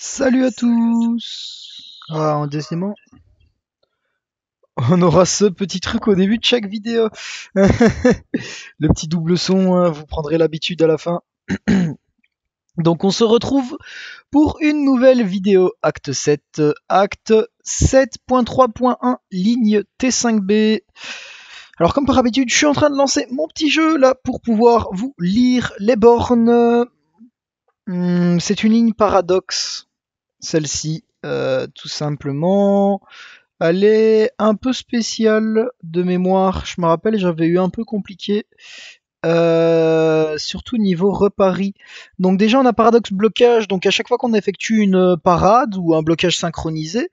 Salut à tous. En décimant, on aura ce petit truc au début de chaque vidéo. Le petit double son, hein, vous prendrez l'habitude à la fin. Donc on se retrouve pour une nouvelle vidéo acte 7, acte 7.3.1, ligne T5B. Alors comme par habitude, je suis en train de lancer mon petit jeu là pour pouvoir vous lire les bornes. C'est une ligne paradoxe, celle-ci, tout simplement. Elle est un peu spéciale de mémoire. Je me rappelle, j'avais eu un peu compliqué. Surtout niveau repari. Donc déjà on a paradoxe blocage, donc à chaque fois qu'on effectue une parade ou un blocage synchronisé,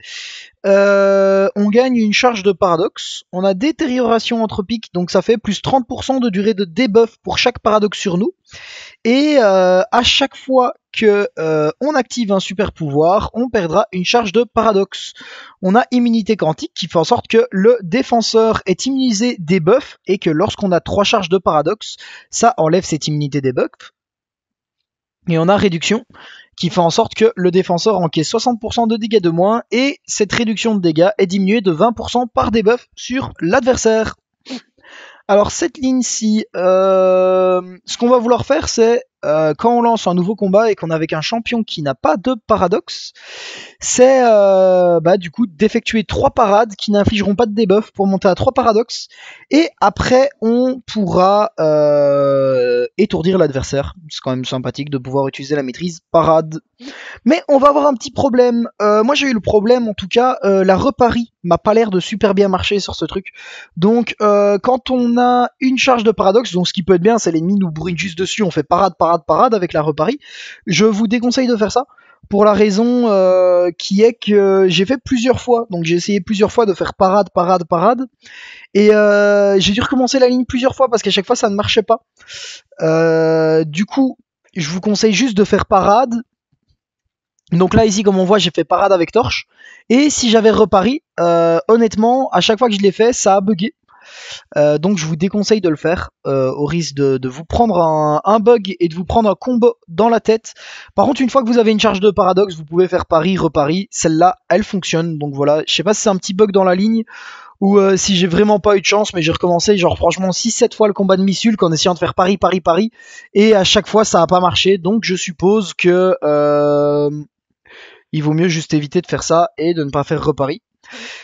on gagne une charge de paradoxe. On a détérioration anthropique, donc ça fait plus 30% de durée de debuff pour chaque paradoxe sur nous. Et à chaque fois que on active un super pouvoir, on perdra une charge de paradoxe. On a immunité quantique qui fait en sorte que le défenseur est immunisé des buffs et que lorsqu'on a 3 charges de paradoxe, ça enlève cette immunité des buffs. Et on a réduction qui fait en sorte que le défenseur encaisse 60% de dégâts de moins et cette réduction de dégâts est diminuée de 20% par debuff sur l'adversaire. Alors cette ligne-ci, ce qu'on va vouloir faire, c'est quand on lance un nouveau combat et qu'on est avec un champion qui n'a pas de paradoxe, c'est du coup d'effectuer 3 parades qui n'infligeront pas de debuff pour monter à 3 paradoxes, et après on pourra étourdir l'adversaire. C'est quand même sympathique de pouvoir utiliser la maîtrise parade. Mais on va avoir un petit problème. Moi j'ai eu le problème, en tout cas, la repari m'a pas l'air de super bien marcher sur ce truc. Donc quand on a une charge de paradoxe, donc ce qui peut être bien, c'est l'ennemi nous bourrine juste dessus, on fait parade, parade, parade avec la repari. Je vous déconseille de faire ça. Pour la raison qui est que j'ai fait plusieurs fois. Donc j'ai essayé plusieurs fois de faire parade, parade, parade. Et j'ai dû recommencer la ligne plusieurs fois parce qu'à chaque fois ça ne marchait pas. Du coup, je vous conseille juste de faire parade. Donc là ici comme on voit j'ai fait parade avec torche, et si j'avais repari, honnêtement à chaque fois que je l'ai fait ça a bugué. Donc je vous déconseille de le faire, au risque de vous prendre un bug et de vous prendre un combo dans la tête. Par contre une fois que vous avez une charge de paradoxe, vous pouvez faire pari, repari, celle-là elle fonctionne. Donc voilà, je sais pas si c'est un petit bug dans la ligne ou si j'ai vraiment pas eu de chance, mais j'ai recommencé genre franchement 6-7 fois le combat de Missulk en essayant de faire pari, pari, pari, et à chaque fois ça a pas marché. Donc je suppose que il vaut mieux juste éviter de faire ça et de ne pas faire repari.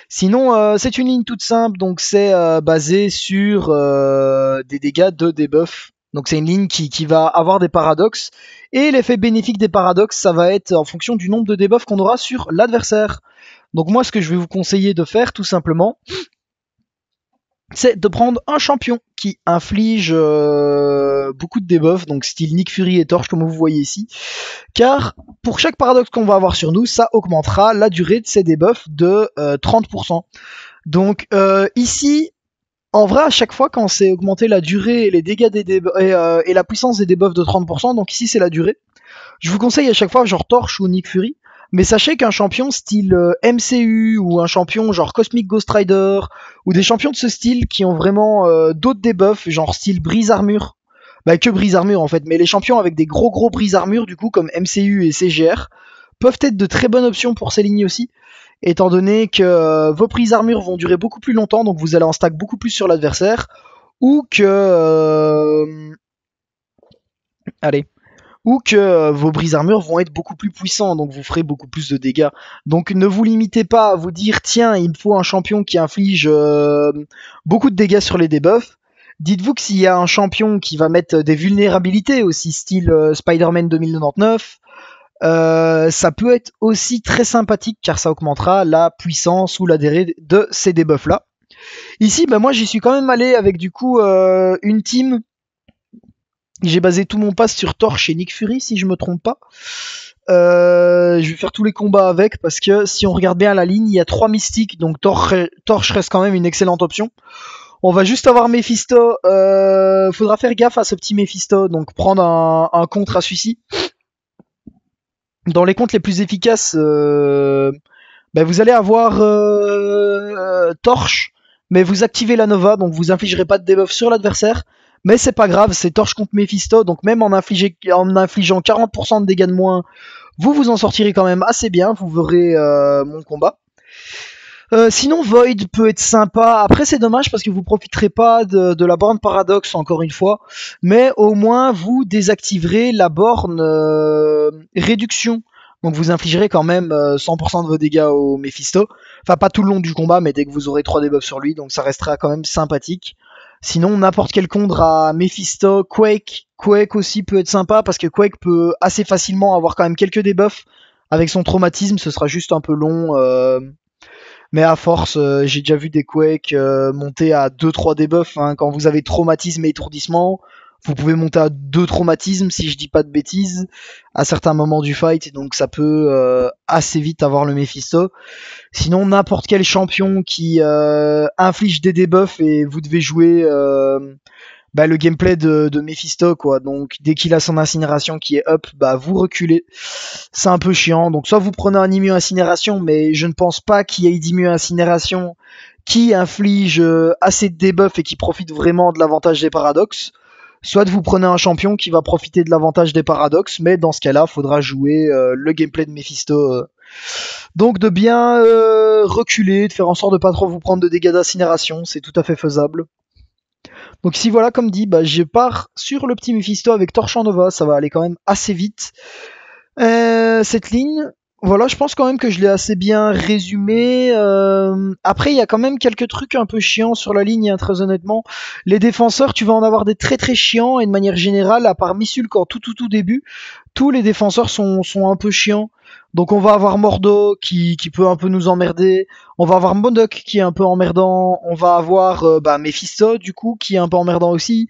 Sinon, c'est une ligne toute simple, donc c'est basé sur des dégâts de debuff. Donc c'est une ligne qui va avoir des paradoxes, et l'effet bénéfique des paradoxes, ça va être en fonction du nombre de debuffs qu'on aura sur l'adversaire. Donc moi, ce que je vais vous conseiller de faire, tout simplement, c'est de prendre un champion qui inflige beaucoup de debuffs, donc style Nick Fury et Torche comme vous voyez ici, car pour chaque paradoxe qu'on va avoir sur nous, ça augmentera la durée de ces debuffs de 30%. Donc ici, en vrai, à chaque fois quand c'est augmenté la durée et les dégâts des et la puissance des debuffs de 30%, donc ici c'est la durée, je vous conseille à chaque fois genre Torche ou Nick Fury. Mais sachez qu'un champion style MCU ou un champion genre Cosmic Ghost Rider ou des champions de ce style qui ont vraiment d'autres debuffs, genre style Brise Armure, bah que Brise Armure en fait, mais les champions avec des gros Brise Armure du coup comme MCU et CGR peuvent être de très bonnes options pour ces lignes aussi, étant donné que vos Brise Armure vont durer beaucoup plus longtemps, donc vous allez en stack beaucoup plus sur l'adversaire, ou que allez, ou que vos brise-armures vont être beaucoup plus puissants, donc vous ferez beaucoup plus de dégâts. Donc ne vous limitez pas à vous dire tiens, il me faut un champion qui inflige beaucoup de dégâts sur les debuffs. Dites-vous que s'il y a un champion qui va mettre des vulnérabilités aussi, style Spider-Man 2099, ça peut être aussi très sympathique car ça augmentera la puissance ou la durée de ces debuffs là. Ici, bah moi j'y suis quand même allé avec du coup une team. J'ai basé tout mon pass sur Torche et Nick Fury, si je me trompe pas. Je vais faire tous les combats avec, parce que si on regarde bien la ligne, il y a 3 mystiques, donc Torche reste quand même une excellente option. On va juste avoir Mephisto. Faudra faire gaffe à ce petit Mephisto, donc prendre un contre à celui-ci. Dans les contres les plus efficaces, vous allez avoir Torche, mais vous activez la Nova, donc vous infligerez pas de debuff sur l'adversaire. Mais c'est pas grave, c'est Torche contre Mephisto, donc même en infligeant 40% de dégâts de moins, Vous en sortirez quand même assez bien, vous verrez mon combat. Sinon, Void peut être sympa. Après, c'est dommage parce que vous profiterez pas de la borne paradoxe encore une fois, mais au moins vous désactiverez la borne réduction. Donc vous infligerez quand même 100% de vos dégâts au Mephisto. Enfin, pas tout le long du combat, mais dès que vous aurez 3 debuffs sur lui, donc ça restera quand même sympathique. Sinon, n'importe quel contre à Mephisto, Quake. Quake aussi peut être sympa parce que Quake peut assez facilement avoir quand même quelques debuffs. Avec son traumatisme, ce sera juste un peu long. Mais à force, j'ai déjà vu des Quake monter à 2-3 debuffs. Hein. Quand vous avez traumatisme et étourdissement, vous pouvez monter à 2 traumatismes, si je dis pas de bêtises, à certains moments du fight. Donc ça peut assez vite avoir le Mephisto. Sinon, n'importe quel champion qui inflige des debuffs et vous devez jouer le gameplay de Mephisto, quoi. Donc dès qu'il a son incinération qui est up, vous reculez. C'est un peu chiant. Donc soit vous prenez un immu incinération, mais je ne pense pas qu'il y ait d'immu incinération qui inflige assez de debuff et qui profite vraiment de l'avantage des paradoxes. Soit vous prenez un champion qui va profiter de l'avantage des paradoxes, mais dans ce cas-là, faudra jouer le gameplay de Mephisto. Donc de bien reculer, de faire en sorte de pas trop vous prendre de dégâts d'incinération, c'est tout à fait faisable. Donc ici voilà, comme dit, je pars sur le petit Mephisto avec Torche en Nova, ça va aller quand même assez vite. Cette ligne, voilà, je pense quand même que je l'ai assez bien résumé. Après, il y a quand même quelques trucs un peu chiants sur la ligne, hein, très honnêtement. Les défenseurs, tu vas en avoir des très très chiants, et de manière générale, à part Missulk en tout début, tous les défenseurs sont un peu chiants. Donc on va avoir Mordo qui peut un peu nous emmerder. On va avoir Modok qui est un peu emmerdant. On va avoir Mephisto du coup qui est un peu emmerdant aussi.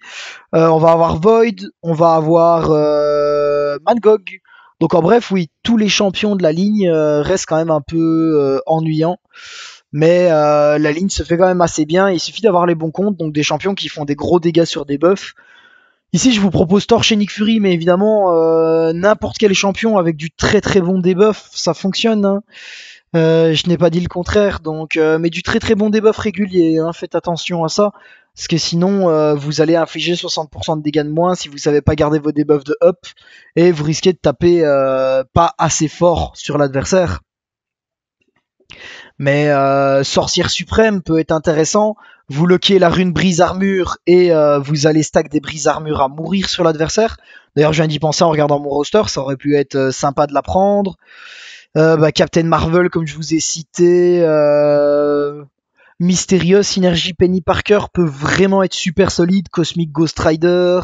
On va avoir Void. On va avoir Mangog. Donc en bref, oui, tous les champions de la ligne restent quand même un peu ennuyants. Mais la ligne se fait quand même assez bien. Il suffit d'avoir les bons comptes, donc des champions qui font des gros dégâts sur des buffs. Ici, je vous propose Torche et Nick Fury, mais évidemment, n'importe quel champion avec du très très bon debuff, ça fonctionne. Hein. Je n'ai pas dit le contraire, donc mais du très très bon debuff régulier. Hein, faites attention à ça, parce que sinon, vous allez infliger 60% de dégâts de moins si vous savez pas garder vos debuffs de up, et vous risquez de taper pas assez fort sur l'adversaire. Mais Sorcière Suprême peut être intéressant. Vous loquez la rune brise armure et vous allez stack des brise armure à mourir sur l'adversaire. D'ailleurs, je viens d'y penser en regardant mon roster, ça aurait pu être sympa de la prendre. Captain Marvel, comme je vous ai cité. Mysterious, Synergie Penny Parker peut vraiment être super solide. Cosmic Ghost Rider.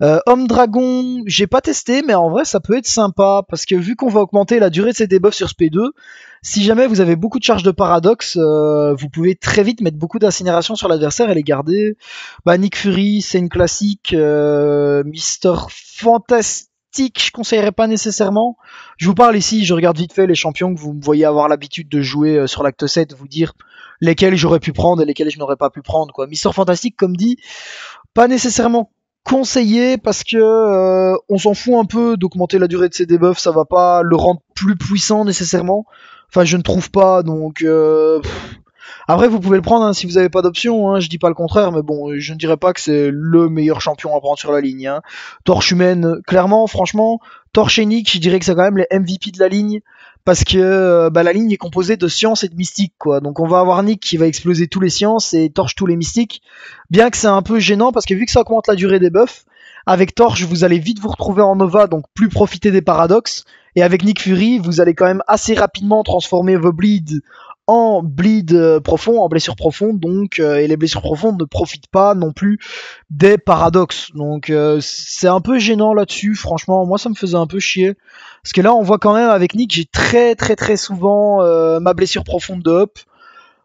Homme Dragon, j'ai pas testé, mais en vrai ça peut être sympa parce que vu qu'on va augmenter la durée de ses debuffs sur SP2, si jamais vous avez beaucoup de charges de paradoxe, vous pouvez très vite mettre beaucoup d'incinération sur l'adversaire et les garder. Nick Fury, c'est une classique. Mister Fantastique, je conseillerais pas nécessairement. Je vous parle ici, je regarde vite fait les champions que vous me voyez avoir l'habitude de jouer sur l'acte 7, vous dire lesquels j'aurais pu prendre et lesquels je n'aurais pas pu prendre. Quoi. Mister Fantastique, comme dit, pas nécessairement conseillé parce que on s'en fout un peu d'augmenter la durée de ses debuffs, ça va pas le rendre plus puissant nécessairement. Enfin, je ne trouve pas, donc après vous pouvez le prendre hein, si vous avez pas d'option, hein, je dis pas le contraire, mais bon, je ne dirais pas que c'est le meilleur champion à prendre sur la ligne. Hein. Torche humaine, clairement, franchement, Torche et Nick, je dirais que c'est quand même les MVP de la ligne. Parce que la ligne est composée de sciences et de mystiques, quoi. Donc on va avoir Nick qui va exploser tous les sciences et Torche tous les mystiques. Bien que c'est un peu gênant parce que vu que ça augmente la durée des buffs, avec Torche vous allez vite vous retrouver en Nova, donc plus profiter des paradoxes. Et avec Nick Fury, vous allez quand même assez rapidement transformer vos bleeds en bleed profond, en blessure profonde, donc et les blessures profondes ne profitent pas non plus des paradoxes. Donc c'est un peu gênant là-dessus, franchement, moi ça me faisait un peu chier. Parce que là on voit quand même avec Nick, j'ai très très très souvent ma blessure profonde de up.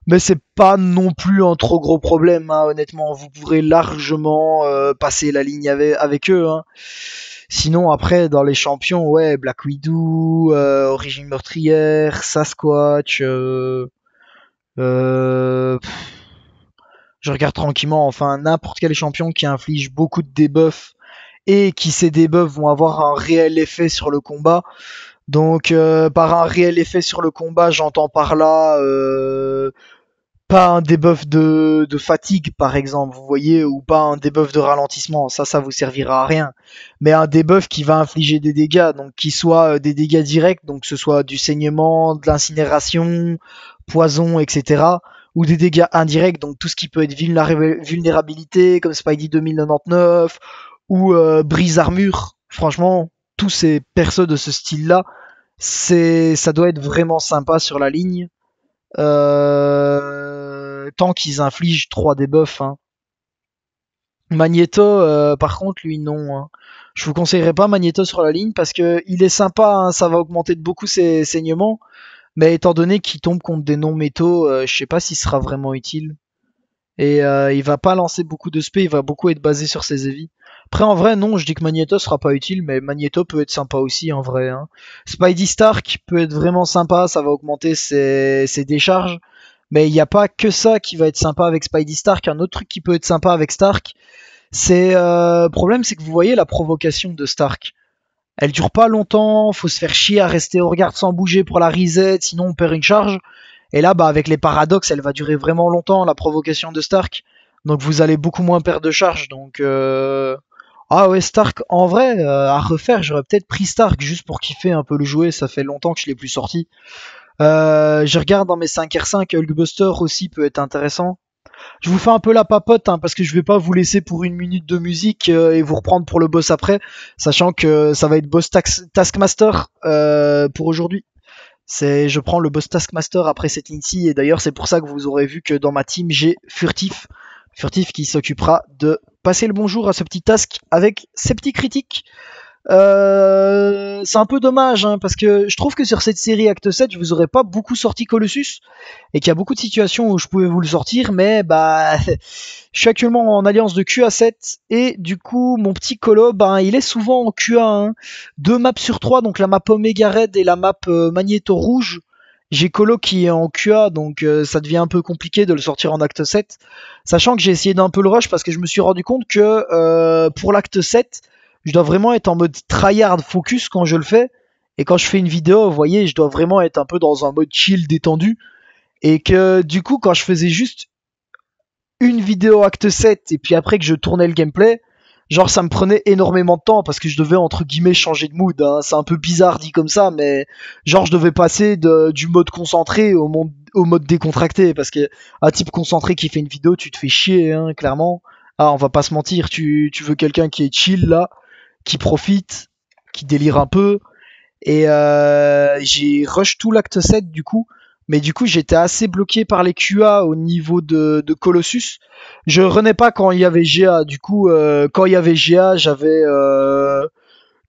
Mais c'est pas non plus un trop gros problème, hein, honnêtement. Vous pourrez largement passer la ligne avec eux. Hein. Sinon, après, dans les champions, ouais, Black Widow, Origine Meurtrière, Sasquatch, euh, je regarde tranquillement, enfin, n'importe quel champion qui inflige beaucoup de debuffs et qui ces debuffs vont avoir un réel effet sur le combat. Donc, par un réel effet sur le combat, j'entends par là Pas un debuff de fatigue par exemple, vous voyez, ou pas un debuff de ralentissement, ça vous servira à rien. Mais un debuff qui va infliger des dégâts, donc qui soit des dégâts directs, donc que ce soit du saignement, de l'incinération, poison, etc. Ou des dégâts indirects, donc tout ce qui peut être vulnérabilité, comme Spidey 2099, ou brise armure. Franchement, tous ces persos de ce style-là, ça doit être vraiment sympa sur la ligne. Tant qu'ils infligent 3 debuffs. Hein. Magneto, par contre, lui, non. Hein. Je vous conseillerais pas Magneto sur la ligne parce que il est sympa, hein, ça va augmenter de beaucoup ses saignements. Mais étant donné qu'il tombe contre des non-métaux, je sais pas s'il sera vraiment utile. Et il va pas lancer beaucoup de spé, il va beaucoup être basé sur ses heavy. Après, en vrai, non, je dis que Magneto sera pas utile, mais Magneto peut être sympa aussi, en vrai. Hein. Spidey Stark peut être vraiment sympa, ça va augmenter ses décharges. Mais il n'y a pas que ça qui va être sympa avec Spidey Stark. Un autre truc qui peut être sympa avec Stark, c'est le problème, c'est que vous voyez la provocation de Stark. Elle dure pas longtemps, faut se faire chier à rester au regard sans bouger pour la reset, sinon on perd une charge. Et là, bah, avec les paradoxes, elle va durer vraiment longtemps, la provocation de Stark. Donc vous allez beaucoup moins perdre de charge. Donc, ah ouais, Stark, en vrai, à refaire, j'aurais peut-être pris Stark juste pour kiffer un peu le jouet. Ça fait longtemps que je l'ai plus sorti. Je regarde dans mes 5R5, Hulkbuster aussi peut être intéressant. Je vous fais un peu la papote hein, parce que je vais pas vous laisser pour une minute de musique et vous reprendre pour le boss après, sachant que ça va être boss Taskmaster pour aujourd'hui. Je prends le boss Taskmaster après cette ligne-ci et d'ailleurs c'est pour ça que vous aurez vu que dans ma team j'ai Furtif. Furtif qui s'occupera de passer le bonjour à ce petit task avec ses petits critiques. C'est un peu dommage hein, parce que je trouve que sur cette série Acte 7 je vous aurais pas beaucoup sorti Colossus et qu'il y a beaucoup de situations où je pouvais vous le sortir mais bah je suis actuellement en alliance de QA7 et du coup mon petit Colo ben il est souvent en QA1 2 maps sur 3 donc la map Omega Red et la map Magneto Rouge. J'ai Colo qui est en QA donc ça devient un peu compliqué de le sortir en acte 7 sachant que j'ai essayé d'un peu le rush parce que je me suis rendu compte que pour l'acte 7 je dois vraiment être en mode tryhard focus quand je le fais. Et quand je fais une vidéo, vous voyez, je dois vraiment être un peu dans un mode chill détendu. Et que du coup, quand je faisais juste une vidéo acte 7 et puis après que je tournais le gameplay, genre ça me prenait énormément de temps parce que je devais entre guillemets changer de mood. Hein. C'est un peu bizarre dit comme ça, mais genre je devais passer du mode concentré au mode décontracté parce que un type concentré qui fait une vidéo, tu te fais chier, hein, clairement. Ah, on va pas se mentir, tu veux quelqu'un qui est chill là, qui profite, qui délire un peu. Et j'ai rush tout l'acte 7 du coup. Mais du coup, j'étais assez bloqué par les QA au niveau de Colossus. Je renais pas quand il y avait GA. Du coup, quand il y avait GA, j'avais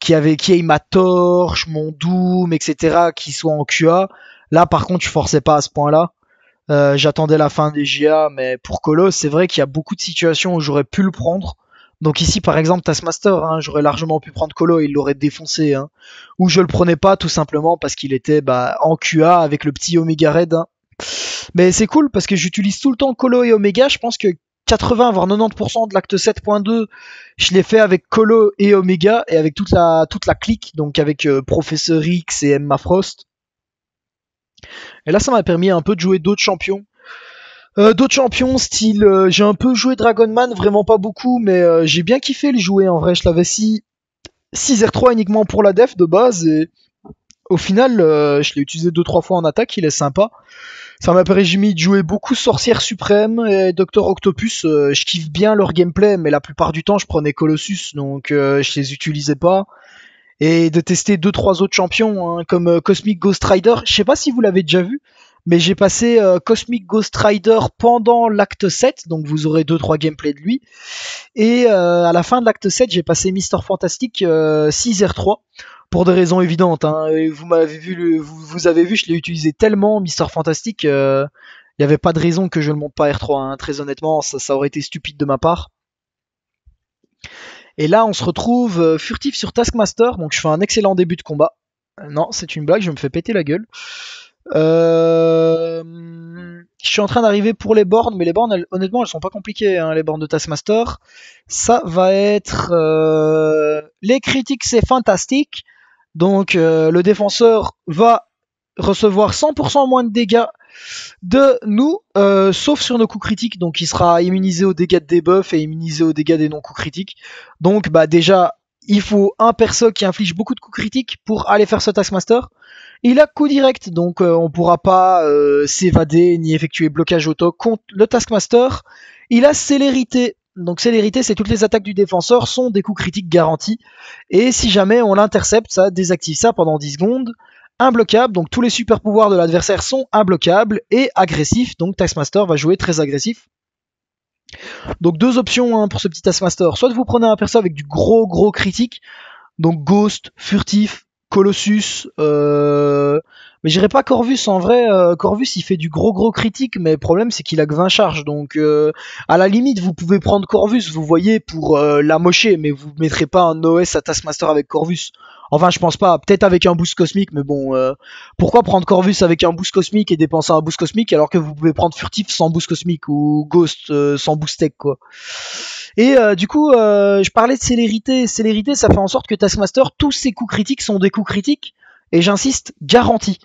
qui ait ma torche, mon Doom, etc. qui soit en QA. Là, par contre, je forçais pas à ce point-là. J'attendais la fin des GA, mais pour Colos, c'est vrai qu'il y a beaucoup de situations où j'aurais pu le prendre. Donc ici, par exemple, Taskmaster, hein, j'aurais largement pu prendre Colo, il l'aurait défoncé. Hein. Ou je le prenais pas tout simplement parce qu'il était bah, en QA avec le petit Omega Red. Hein. Mais c'est cool parce que j'utilise tout le temps Colo et Omega. Je pense que 80 voire 90% de l'acte 7.2, je l'ai fait avec Colo et Omega et avec toute la clique, donc avec Professeur X et Emma Frost. Et là, ça m'a permis un peu de jouer d'autres champions. D'autres champions, style, j'ai un peu joué Dragonman, vraiment pas beaucoup, mais j'ai bien kiffé le jouer en vrai. Je l'avais 6R3 uniquement pour la def de base, et au final, je l'ai utilisé 2-3 fois en attaque, il est sympa. Ça m'a permis de jouer beaucoup Sorcière Suprême et Docteur Octopus. Je kiffe bien leur gameplay, mais la plupart du temps, je prenais Colossus, donc je les utilisais pas. Et de tester 2-3 autres champions, hein, comme Cosmic Ghost Rider. Je sais pas si vous l'avez déjà vu, mais j'ai passé Cosmic Ghost Rider pendant l'acte 7, donc vous aurez 2-3 gameplays de lui. Et à la fin de l'acte 7, j'ai passé Mister Fantastic 6R3 pour des raisons évidentes. Hein. Vous m'avez vu, vous avez vu, je l'ai utilisé tellement Mister Fantastic, il n'y avait pas de raison que je le monte pas R3. Hein. Très honnêtement, ça aurait été stupide de ma part. Et là, on se retrouve furtif sur Taskmaster, donc je fais un excellent début de combat. Non, c'est une blague, je me fais péter la gueule. Je suis en train d'arriver pour les bornes, mais les bornes, honnêtement, elles sont pas compliquées, hein, les bornes de Taskmaster. Ça va être... les critiques, c'est fantastique. Donc, le défenseur va recevoir 100% moins de dégâts de nous, sauf sur nos coups critiques, donc il sera immunisé aux dégâts de debuff et immunisé aux dégâts des non-coups critiques. Donc bah déjà, il faut un perso qui inflige beaucoup de coups critiques pour aller faire ce Taskmaster. Il a coup direct, donc on pourra pas s'évader ni effectuer blocage auto contre le Taskmaster. Il a célérité. Donc célérité, c'est toutes les attaques du défenseur sont des coups critiques garantis. Et si jamais on l'intercepte, ça désactive ça pendant 10 secondes. Imbloquable, donc tous les super pouvoirs de l'adversaire sont imbloquables. Et agressif, donc Taskmaster va jouer très agressif. Donc deux options hein, pour ce petit Taskmaster. Soit vous prenez un perso avec du gros critique, donc Ghost, Furtif, Colossus, mais j'irai pas Corvus en vrai. Corvus il fait du gros critique, mais le problème c'est qu'il a que 20 charges, donc à la limite vous pouvez prendre Corvus, vous voyez, pour l'amocher, mais vous mettrez pas un OS à Taskmaster avec Corvus. Enfin, je pense pas. Peut-être avec un boost cosmique, mais bon, pourquoi prendre Corvus avec un boost cosmique et dépenser un boost cosmique alors que vous pouvez prendre Furtif sans boost cosmique ou Ghost sans boost tech quoi. Et du coup, je parlais de célérité. Célérité, ça fait en sorte que Taskmaster, tous ses coups critiques sont des coups critiques, et j'insiste, garantis.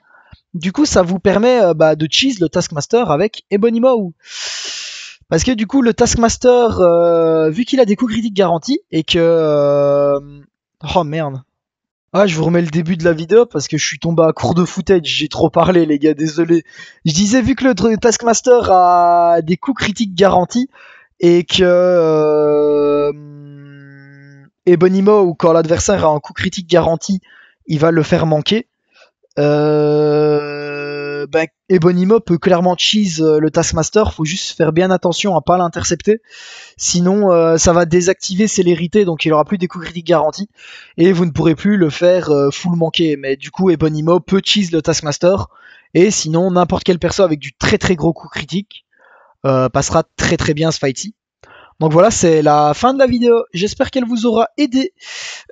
Du coup, ça vous permet de cheese le Taskmaster avec Ebonimo. Parce que du coup, le Taskmaster, vu qu'il a des coups critiques garantis, et que... Oh merde. Ah, je vous remets le début de la vidéo parce que je suis tombé à court de footage, j'ai trop parlé les gars, désolé. Je disais, vu que le Taskmaster a des coups critiques garantis, et que Ebonimo, ou quand l'adversaire a un coup critique garanti, il va le faire manquer. Ebonimo peut clairement cheese le Taskmaster, faut juste faire bien attention à pas l'intercepter. Sinon, ça va désactiver célérité, donc il aura plus des coups critiques garantis, et vous ne pourrez plus le faire full manquer. Mais du coup, Ebonimo peut cheese le Taskmaster, et sinon, n'importe quel perso avec du très gros coup critique passera très bien ce fight-ci. Donc voilà, c'est la fin de la vidéo. J'espère qu'elle vous aura aidé.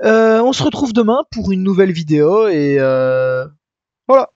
On se retrouve demain pour une nouvelle vidéo et voilà.